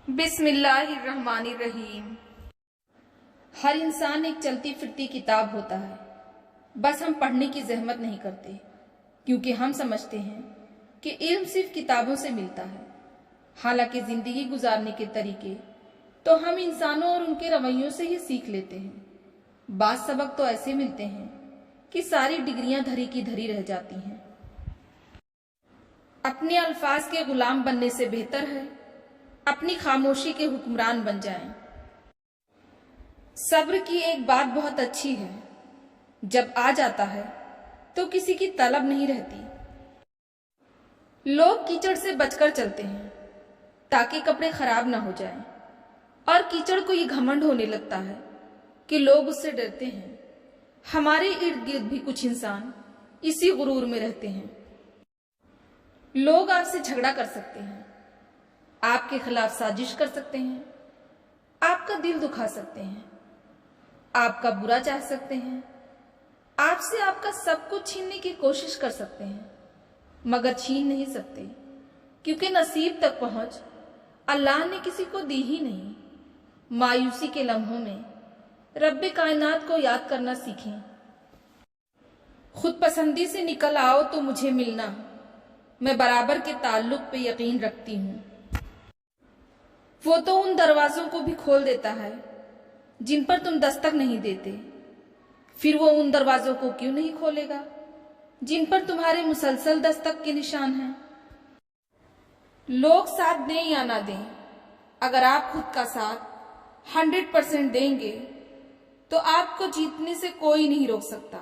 بسم اللہ الرحمن الرحیم۔ ہر انسان ایک چلتی پھرتی کتاب ہوتا ہے، بس ہم پڑھنے کی زحمت نہیں کرتے کیونکہ ہم سمجھتے ہیں کہ علم صرف کتابوں سے ملتا ہے، حالانکہ زندگی گزارنے کے طریقے تو ہم انسانوں اور ان کے رویوں سے ہی سیکھ لیتے ہیں۔ بعض سبق تو ایسے ملتے ہیں کہ ساری ڈگریاں دھری کی دھری رہ جاتی ہیں۔ اپنے الفاظ کے غلام بننے سے بہتر ہے اپنی خاموشی کے حکمران بن جائیں۔ صبر کی ایک بات بہت اچھی ہے، جب آ جاتا ہے تو کسی کی طلب نہیں رہتی۔ لوگ کیچڑ سے بچ کر چلتے ہیں تاکہ کپڑے خراب نہ ہو جائیں، اور کیچڑ کو یہ گھمنڈ ہونے لگتا ہے کہ لوگ اس سے ڈرتے ہیں۔ ہمارے ارد گرد بھی کچھ انسان اسی غرور میں رہتے ہیں۔ لوگ آپ سے جھگڑا کر سکتے ہیں، آپ کے خلاف سازش کر سکتے ہیں، آپ کا دل دکھا سکتے ہیں، آپ کا برا چاہ سکتے ہیں، آپ سے آپ کا سب کچھ چھیننے کی کوشش کر سکتے ہیں، مگر چھین نہیں سکتے کیونکہ نصیب تک پہنچ اللہ نے کسی کو دی ہی نہیں۔ مایوسی کے لمحوں میں رب کائنات کو یاد کرنا سیکھیں۔ خود پسندی سے نکل آؤ تو مجھے ملنا، میں برابر کے تعلق پہ یقین رکھتی ہوں۔ وہ تو ان دروازوں کو بھی کھول دیتا ہے جن پر تم دستک نہیں دیتے، پھر وہ ان دروازوں کو کیوں نہیں کھولے گا جن پر تمہارے مسلسل دستک کے نشان ہیں۔ لوگ ساتھ دیں یا نہ دیں، اگر آپ خود کا ساتھ 100% دیں گے تو آپ کو جیتنے سے کوئی نہیں روک سکتا۔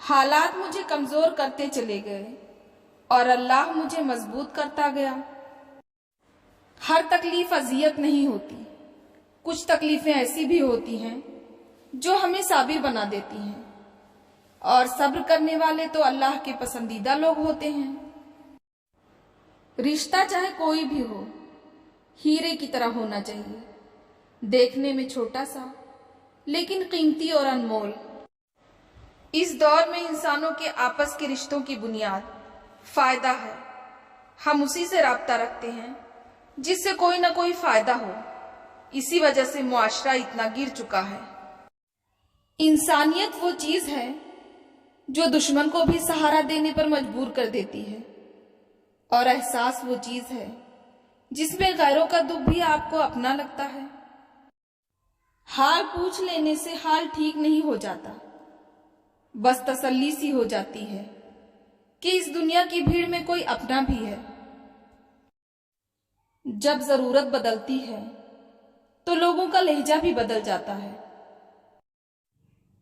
حالات مجھے کمزور کرتے چلے گئے اور اللہ مجھے مضبوط کرتا گیا۔ ہر تکلیف اذیت نہیں ہوتی، کچھ تکلیفیں ایسی بھی ہوتی ہیں جو ہمیں صابر بنا دیتی ہیں، اور صبر کرنے والے تو اللہ کے پسندیدہ لوگ ہوتے ہیں۔ رشتہ چاہے کوئی بھی ہو، ہیرے کی طرح ہونا چاہیے، دیکھنے میں چھوٹا سا لیکن قیمتی اور انمول۔ اس دور میں انسانوں کے آپس کے رشتوں کی بنیاد فائدہ ہے۔ ہم اسی سے رابطہ رکھتے ہیں جس سے کوئی نہ کوئی فائدہ ہو، اسی وجہ سے معاشرہ اتنا گر چکا ہے۔ انسانیت وہ چیز ہے جو دشمن کو بھی سہارا دینے پر مجبور کر دیتی ہے، اور احساس وہ چیز ہے جس میں غیروں کا دکھ بھی آپ کو اپنا لگتا ہے۔ حال پوچھ لینے سے حال ٹھیک نہیں ہو جاتا، بس تسلی سی ہو جاتی ہے کہ اس دنیا کی بھیڑ میں کوئی اپنا بھی ہے۔ جب ضرورت بدلتی ہے تو لوگوں کا لہجہ بھی بدل جاتا ہے۔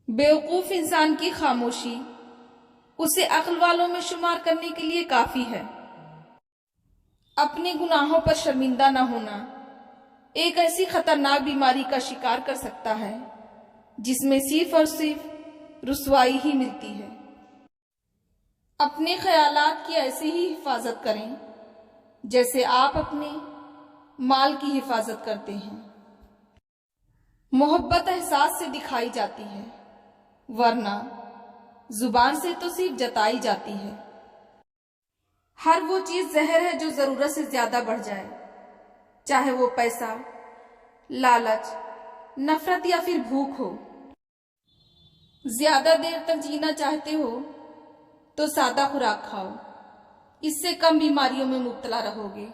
بیوقوف انسان کی خاموشی اسے عقل والوں میں شمار کرنے کے لیے کافی ہے۔ اپنے گناہوں پر شرمندہ نہ ہونا ایک ایسی خطرناک بیماری کا شکار کر سکتا ہے جس میں صرف اور صرف رسوائی ہی ملتی ہے۔ اپنے خیالات کی ایسی ہی حفاظت کریں جیسے آپ اپنے مال کی حفاظت کرتے ہیں۔ محبت احساس سے دکھائی جاتی ہے، ورنہ زبان سے تو صرف جتائی جاتی ہے۔ ہر وہ چیز زہر ہے جو ضرورت سے زیادہ بڑھ جائے، چاہے وہ پیسہ، لالچ، نفرت یا پھر بھوک ہو۔ زیادہ دیر تک جینا چاہتے ہو تو سادہ خوراک کھاؤ، اس سے کم بیماریوں میں مبتلا رہو گے۔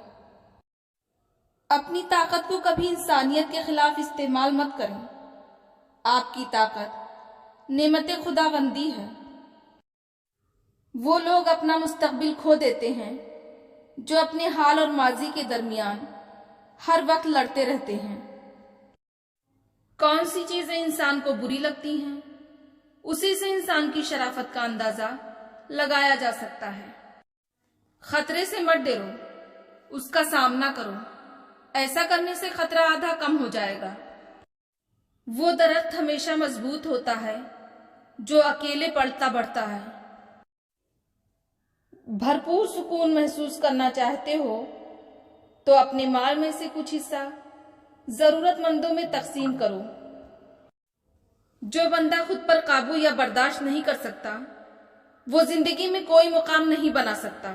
اپنی طاقت کو کبھی انسانیت کے خلاف استعمال مت کریں۔ آپ کی طاقت نعمت خداوندی ہے۔ وہ لوگ اپنا مستقبل کھو دیتے ہیں جو اپنے حال اور ماضی کے درمیان ہر وقت لڑتے رہتے ہیں۔ کون سی چیزیں انسان کو بری لگتی ہیں، اسی سے انسان کی شرافت کا اندازہ لگایا جا سکتا ہے۔ خطرے سے مت ڈرو، اس کا سامنا کرو، ایسا کرنے سے خطرہ آدھا کم ہو جائے گا۔ وہ درخت ہمیشہ مضبوط ہوتا ہے جو اکیلے پلتا بڑھتا ہے۔ بھرپور سکون محسوس کرنا چاہتے ہو تو اپنے مال میں سے کچھ حصہ ضرورت مندوں میں تقسیم کرو۔ جو بندہ خود پر قابو یا برداشت نہیں کر سکتا، وہ زندگی میں کوئی مقام نہیں بنا سکتا۔